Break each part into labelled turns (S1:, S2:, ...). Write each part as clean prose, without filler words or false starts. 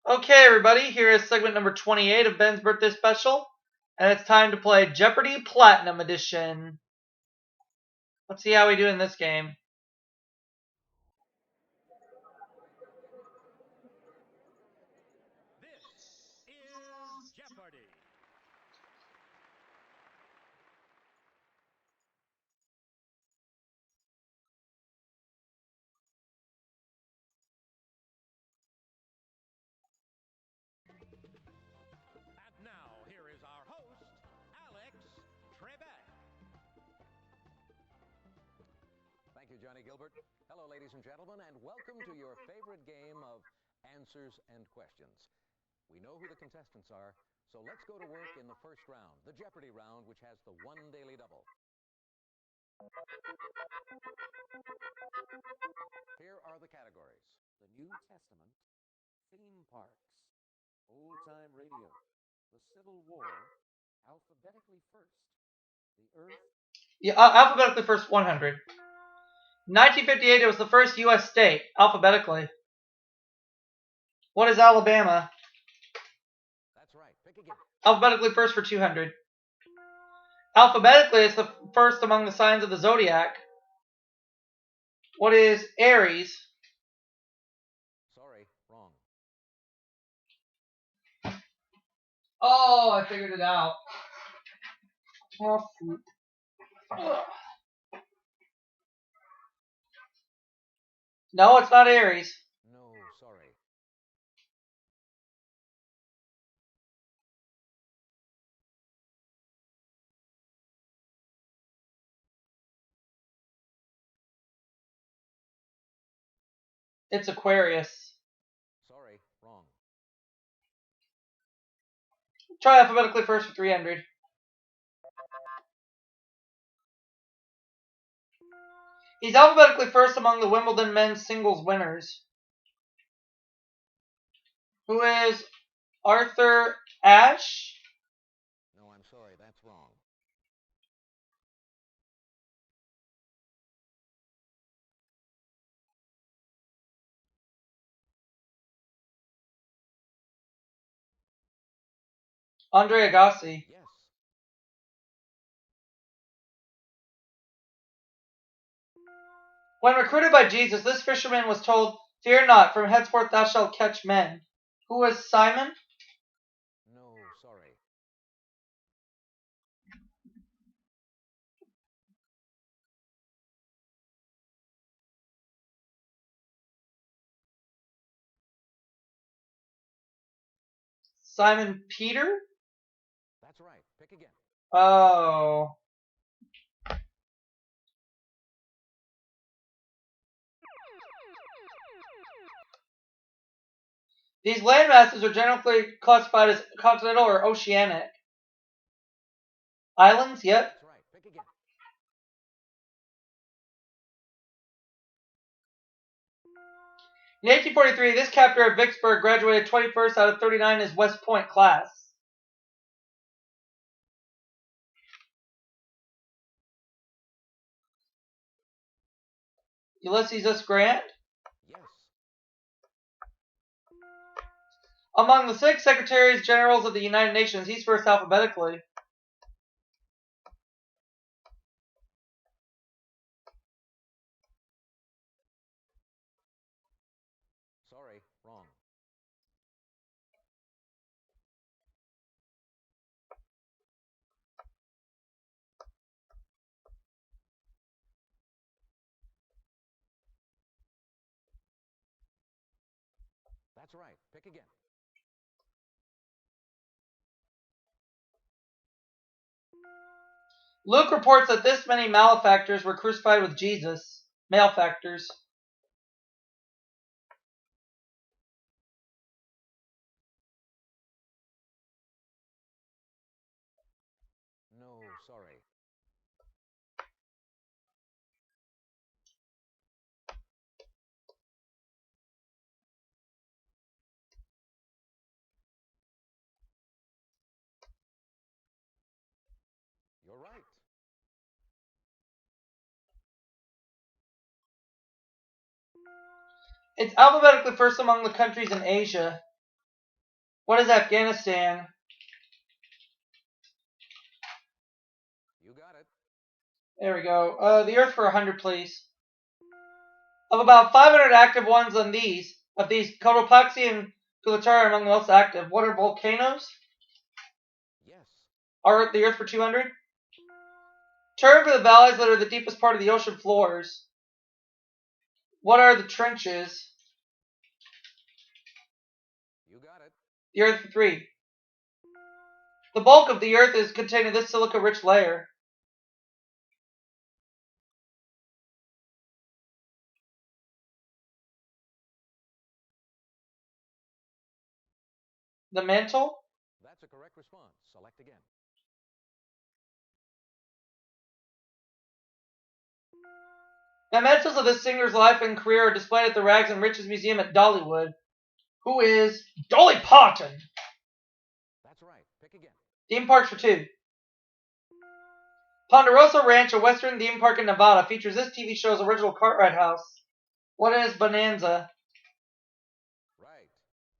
S1: Okay, everybody, here is segment number 28 of Ben's birthday special, and it's time to play Jeopardy Platinum Edition. Let's see how we do in this game.
S2: This is Jeopardy! And now, here is our host, Alex Trebek.
S3: Thank you, Johnny Gilbert. Hello, ladies and gentlemen, and welcome to your favorite game of Answers and Questions. We know who the contestants are, so let's go to work in the first round, the Jeopardy round, which has the one daily double. Here are the categories.
S4: The New Testament, theme parks, old-time radio, the Civil War, alphabetically first, the Earth.
S1: Yeah, alphabetically first 100. 1958, it was the first U.S. state, alphabetically. What is Alabama?
S3: That's right. Pick again.
S1: Alphabetically first for 200. Alphabetically, it's the first among the signs of the zodiac. What is Aries?
S3: Sorry, wrong.
S1: Oh, I figured it out. Oh, no, it's not Aries.
S3: No, sorry.
S1: It's Aquarius.
S3: Sorry, wrong.
S1: Try alphabetically first for 300. He's alphabetically first among the Wimbledon men's singles winners. Who is Arthur Ashe?
S3: No, I'm sorry, that's wrong.
S1: Andre Agassi.
S3: Yes.
S1: When recruited by Jesus, this fisherman was told, "Fear not, from henceforth thou shalt catch men." Who was Simon?
S3: No, sorry.
S1: Simon Peter?
S3: That's right. Pick again.
S1: Oh. These landmasses are generally classified as continental or oceanic. Islands? Yep.
S3: That's right. Pick again.
S1: In 1843, this captor of Vicksburg graduated 21st out of 39 in his West Point class. Ulysses S. Grant?
S3: Yes.
S1: Among the 6 Secretaries Generals of the United Nations, he's first alphabetically.
S3: Sorry, wrong. That's right. Pick again.
S1: Luke reports that this many malefactors were crucified with Jesus. Malefactors.
S3: No, sorry. You're right.
S1: It's alphabetically first among the countries in Asia. What is Afghanistan?
S3: You got it.
S1: There we go. The Earth for 100, please. Of about 500 active ones of these, Cotopaxi and Gulitari are among the most active. What are volcanoes?
S3: Yes.
S1: Are the Earth for 200? Term for the valleys that are the deepest part of the ocean floors. What are the trenches?
S3: You got it.
S1: The Earth for 3. The bulk of the Earth is contained in this silica-rich layer. The mantle?
S3: That's a correct response. Select again.
S1: Mementos of this singer's life and career are displayed at the Rags and Riches Museum at Dollywood. Who is Dolly Parton?
S3: That's right. Pick again.
S1: Theme parks for 2. Ponderosa Ranch, a western theme park in Nevada, features this TV show's original Cartwright house. What is Bonanza?
S3: Right.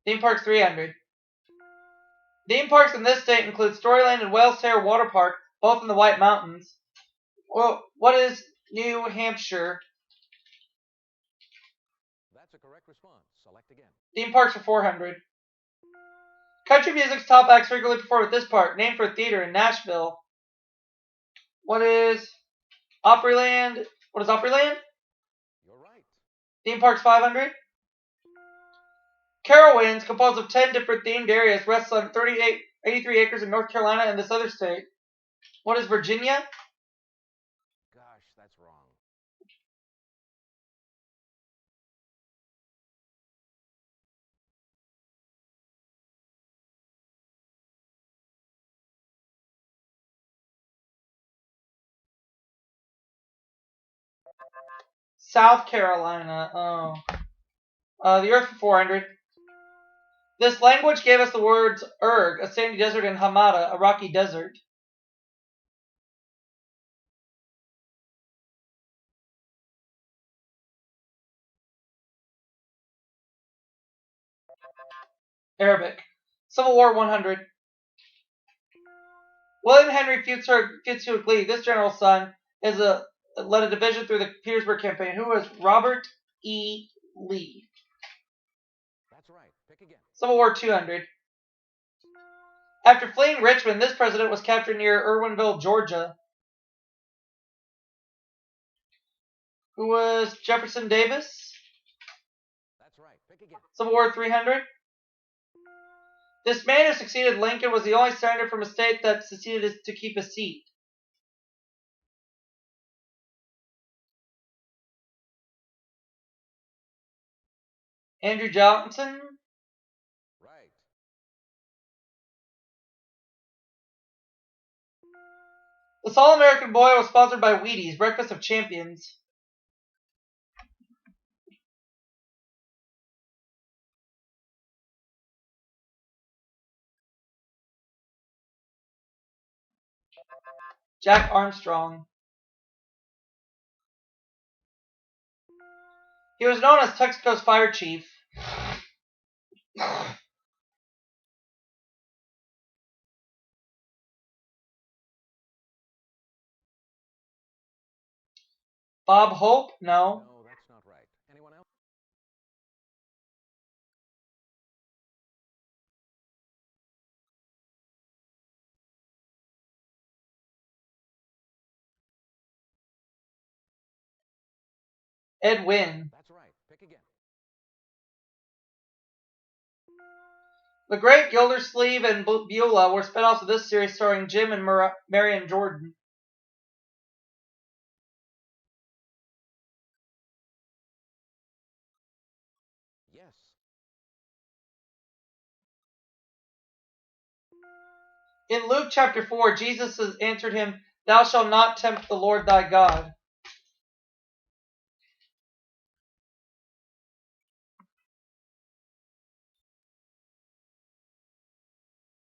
S1: Theme parks 300. Theme parks in this state include Storyland and Whale's Tail Water Park, both in the White Mountains. Well, what is New Hampshire?
S3: That's a correct response. Select again.
S1: Theme parks for 400. Country music's top acts frequently perform at this park, named for a theater in Nashville. What is Opryland? What is Opryland?
S3: You're right.
S1: Theme parks 500. Carowinds, composed of 10 different themed areas, rests on 83 acres in North Carolina and this other state. What is Virginia?
S3: Gosh, that's wrong.
S1: South Carolina. Oh. The Earth for 400. This language gave us the words erg, a sandy desert, and hamada, a rocky desert. Arabic. Civil War 100. William Henry Fitzhugh Lee, this general's son, led a division through the Petersburg Campaign. Who was Robert E. Lee?
S3: That's right. Pick again.
S1: Civil War 200. After fleeing Richmond, this president was captured near Irwinville, Georgia. Who was Jefferson Davis?
S3: That's right. Pick again.
S1: Civil War 300. This man who succeeded Lincoln was the only senator from a state that seceded to keep a seat. Andrew Johnson?
S3: Right.
S1: This All-American Boy was sponsored by Wheaties, Breakfast of Champions. Jack Armstrong. He was known as Texaco's fire chief. Bob Hope? No.
S3: No, that's not right. Anyone else?
S1: Ed Wynn.
S3: That's right. Pick again.
S1: The Great Gildersleeve and Beulah were spin-offs of this series starring Jim and Marion Jordan.
S3: Yes.
S1: In Luke chapter 4, Jesus has answered him, "Thou shalt not tempt the Lord thy God."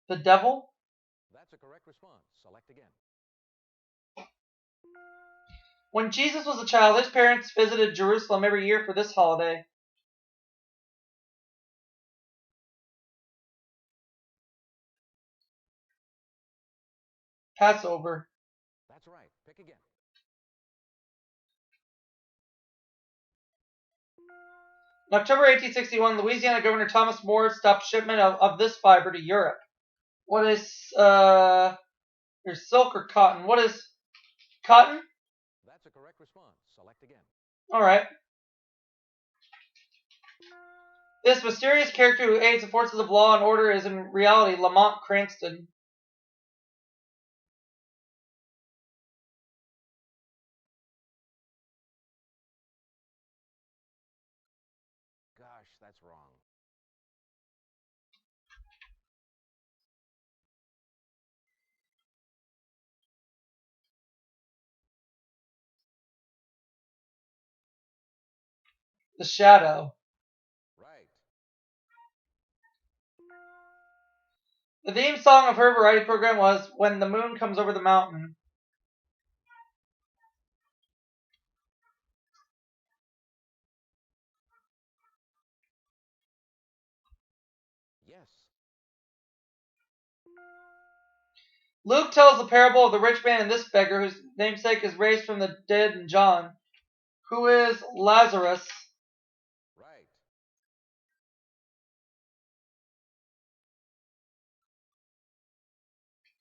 S1: The devil?
S3: That's a correct response. Select again.
S1: When Jesus was a child, his parents visited Jerusalem every year for this holiday. Passover.
S3: That's right. Pick again.
S1: In October 1861, Louisiana Governor Thomas More stopped shipment of this fiber to Europe. What is, there's silk or cotton? What is cotton?
S3: That's a correct response. Select again.
S1: Alright. This mysterious character who aids the forces of law and order is in reality Lamont Cranston.
S3: Gosh, that's wrong.
S1: The Shadow.
S3: Right.
S1: The theme song of her variety program was When the Moon Comes Over the Mountain.
S3: Yes.
S1: Luke tells the parable of the rich man and this beggar whose namesake is raised from the dead in John. Who is Lazarus?
S3: Right.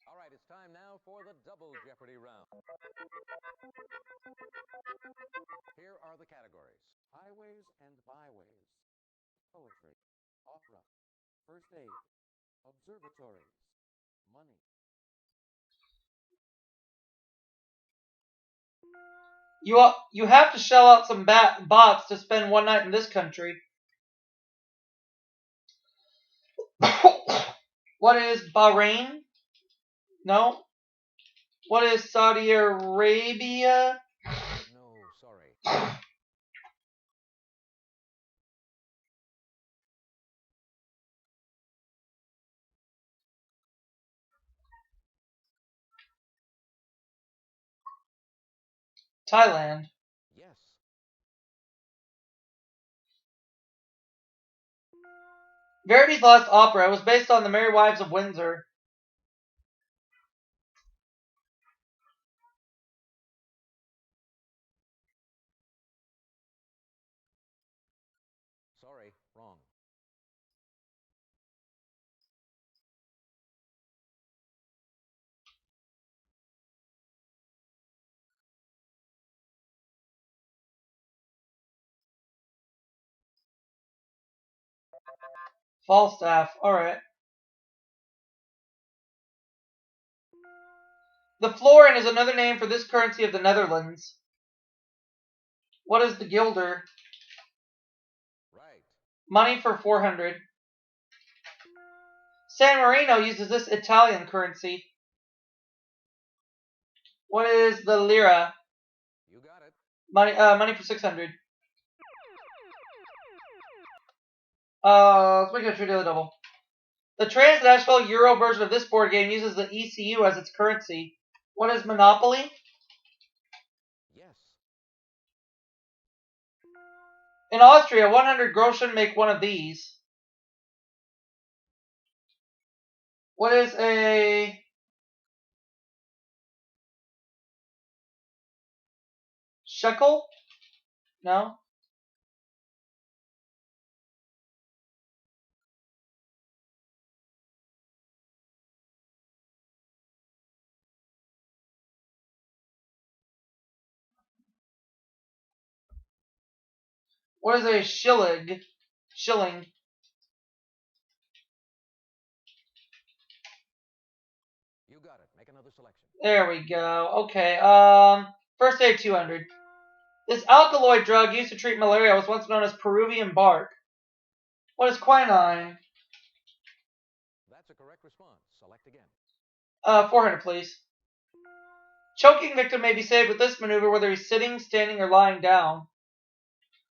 S3: All right, it's time now for the double Jeopardy round. Here are the categories.
S4: Highways and byways. Poetry. Opera. First aid. Observatories. Money.
S1: You have to shell out some bots to spend one night in this country. What is Bahrain? No. What is Saudi Arabia?
S3: No, sorry.
S1: Thailand.
S3: Yes.
S1: Verdi's last opera was based on The Merry Wives of Windsor.
S3: Sorry, wrong.
S1: Falstaff. Alright. The florin is another name for this currency of the Netherlands. What is the guilder?
S3: Right.
S1: Money for 400. San Marino uses this Italian currency. What is the lira?
S3: You got it.
S1: Money for 600. Let's make it a true daily double. The transnational Euro version of this board game uses the ECU as its currency. What is Monopoly?
S3: Yes.
S1: In Austria, 100 Groschen make one of these. What is a shekel? No. What is a shilling? Shilling.
S3: You got it. Make another selection.
S1: There we go. Okay. First aid 200. This alkaloid drug used to treat malaria was once known as Peruvian bark. What is quinine?
S3: That's a correct response. Select again.
S1: 400, please. Choking victim may be saved with this maneuver whether he's sitting, standing, or lying down.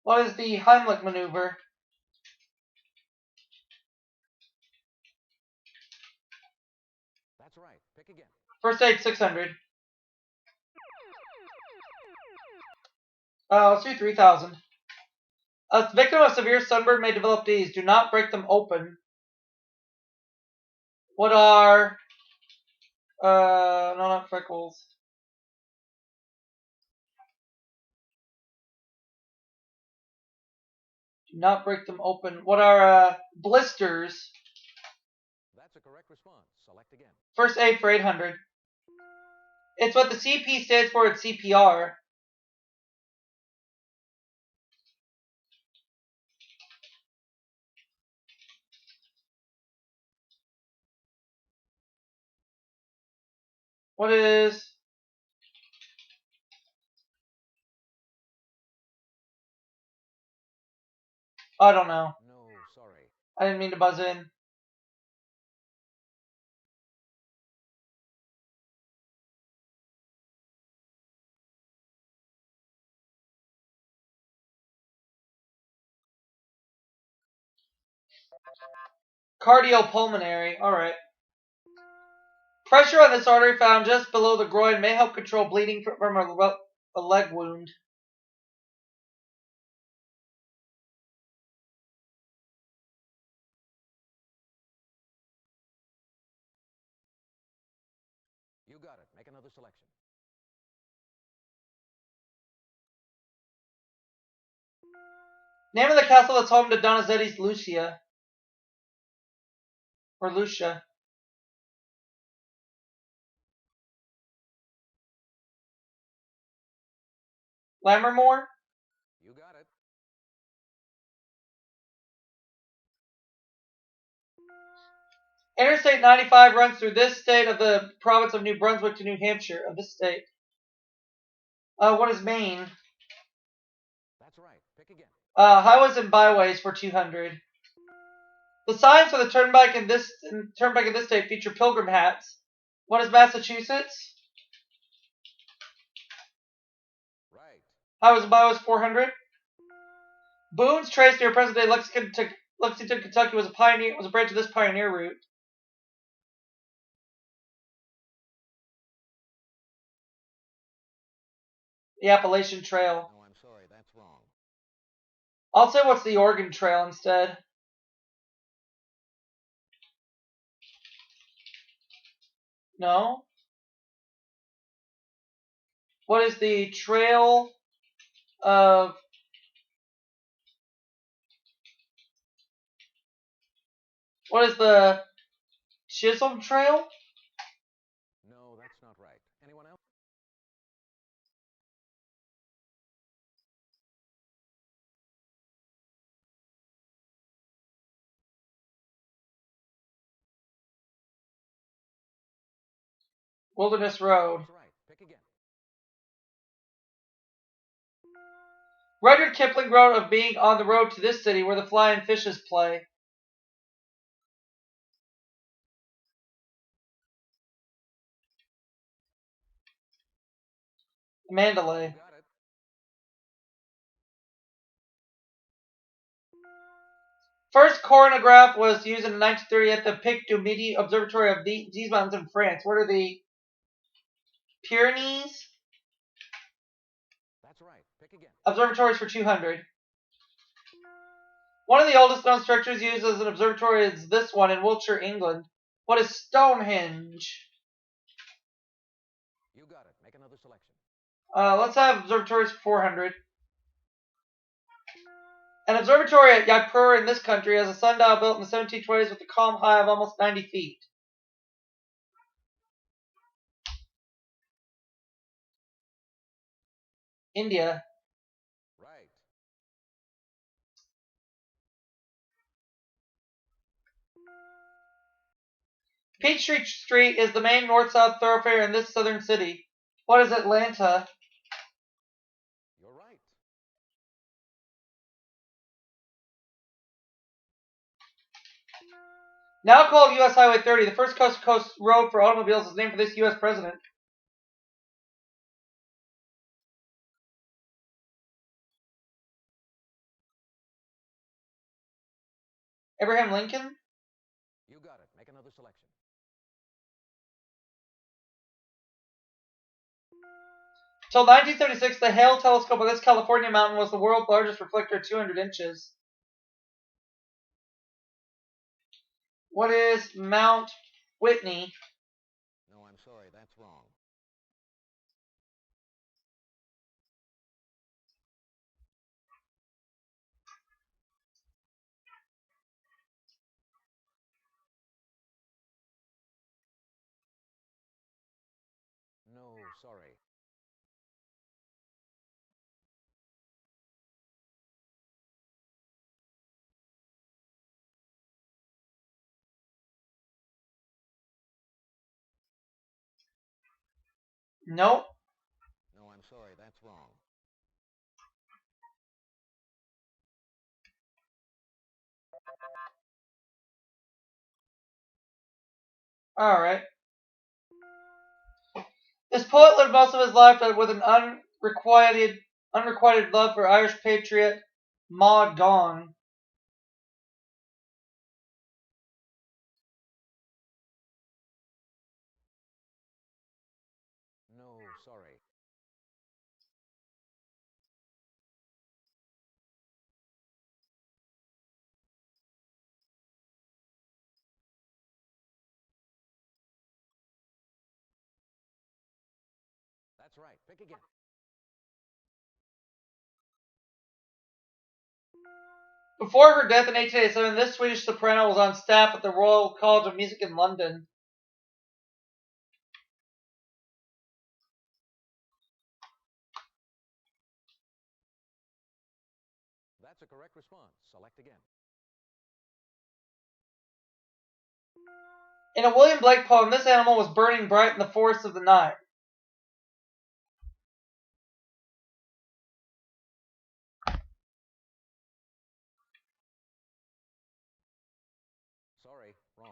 S1: What is the Heimlich maneuver?
S3: That's right. Pick again.
S1: First aid 600. Let's do 3,000. A victim of severe sunburn may develop these. Do not break them open. What are No, not freckles. Do not break them open. What are blisters?
S3: That's a correct response. Select again.
S1: First aid for 800. It's what the CP stands for at CPR. What is... I don't know.
S3: No, sorry.
S1: I didn't mean to buzz in. Cardiopulmonary. Alright. Pressure on this artery found just below the groin may help control bleeding from a leg wound.
S3: You got it. Make another selection.
S1: Name of the castle that's home to Donizetti's Lucia. Or Lucia. Lammermoor?
S3: You got it.
S1: Interstate 95 runs through this state of the province of New Brunswick to New Hampshire of this state. What is Maine?
S3: That's right. Pick again.
S1: Highways and byways for 200. The signs for the turnpike in this state feature pilgrim hats. What is Massachusetts?
S3: Right.
S1: Highways and byways 400. Boone's Trace near present-day Lexington, Kentucky was a branch of this pioneer route. The Appalachian Trail.
S3: No, I'm sorry. That's wrong.
S1: I'll say what's the Oregon Trail instead. No. What is the Trail of... What is the Chisholm Trail?
S3: No, that's not right. Anyone else?
S1: Wilderness Road.
S3: That's right. Pick again.
S1: Rudyard Kipling wrote of being on the road to this city where the flying fishes play. Mandalay.
S3: You got it.
S1: First coronagraph was used in 1930 at the Pic du Midi Observatory of these mountains in France. What are the Pyrenees?
S3: That's right. Pick again.
S1: Observatories for 200. One of the oldest known structures used as an observatory is this one in Wiltshire, England. What is Stonehenge?
S3: You got it. Make another selection.
S1: Let's have observatories for 400. An observatory at Jaipur in this country has a sundial built in the 1720s with a calm high of almost 90 feet. India.
S3: Right.
S1: Peachtree Street is the main north-south thoroughfare in this southern city. What is Atlanta?
S3: You're right.
S1: Now called U.S. Highway 30, the first coast-to-coast road for automobiles is named for this U.S. president. Abraham Lincoln?
S3: You got it. Make another selection.
S1: Till 1976, the Hale telescope on this California mountain was the world's largest reflector at 200 inches. What is Mount Whitney?
S3: No, I'm sorry. sorry.
S1: Nope.
S3: No, I'm sorry, that's wrong.
S1: Alright. This poet lived most of his life with an unrequited love for Irish patriot Maud Gonne.
S3: No, sorry. That's right. Pick again.
S1: Before her death in 1887, this Swedish soprano was on staff at the Royal College of Music in London.
S3: That's a correct response. Select again.
S1: In a William Blake poem, this animal was burning bright in the forest of the night.
S3: Sorry, wrong.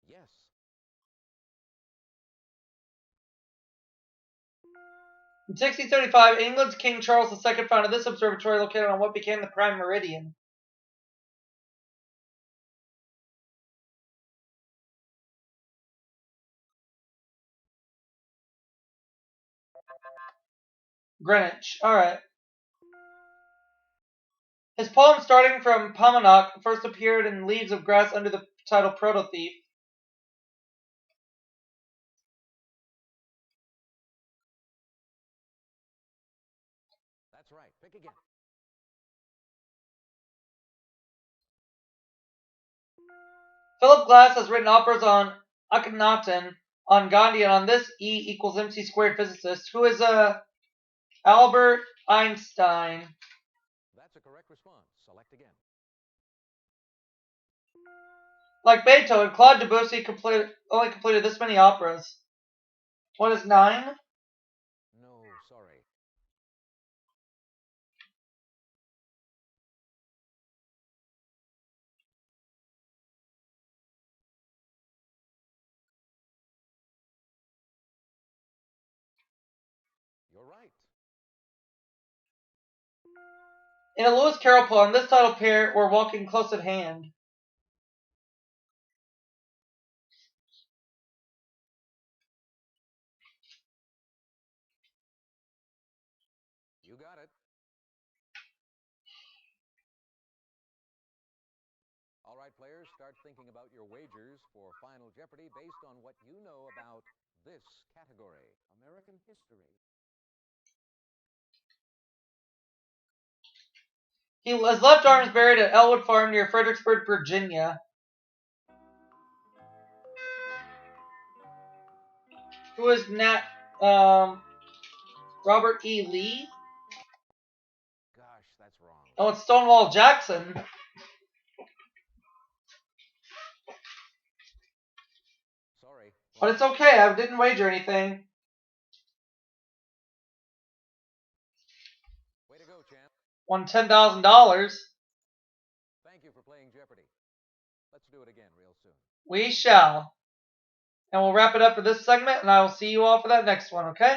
S3: Yes.
S1: In 1675, England's King Charles II founded this observatory located on what became the Prime Meridian. Greenwich. Alright. His poem Starting from Paumanok first appeared in Leaves of Grass under the title Proto-Thief.
S3: That's right. Pick again.
S1: Philip Glass has written operas on Akhenaten, on Gandhi, and on this E equals MC squared physicist, who is Albert Einstein.
S3: That's a correct response. Select again.
S1: Like Beethoven, Claude Debussy only completed this many operas. What is 9?
S3: No, sorry. You're right.
S1: In a Lewis Carroll poem, this title pair were walking close at hand.
S3: You got it. All right, players, start thinking about your wagers for Final Jeopardy based on what you know about this category.
S4: American history.
S1: His left arm is buried at Elwood Farm near Fredericksburg, Virginia. Who is Robert E. Lee?
S3: Gosh, that's wrong.
S1: Oh, it's Stonewall Jackson.
S3: Sorry.
S1: But it's okay, I didn't wager anything.
S3: Way to go, champ.
S1: Won $10,000.
S3: Thank you for playing Jeopardy. Let's do it again real soon.
S1: We shall. And we'll wrap it up for this segment, and I will see you all for that next one, okay?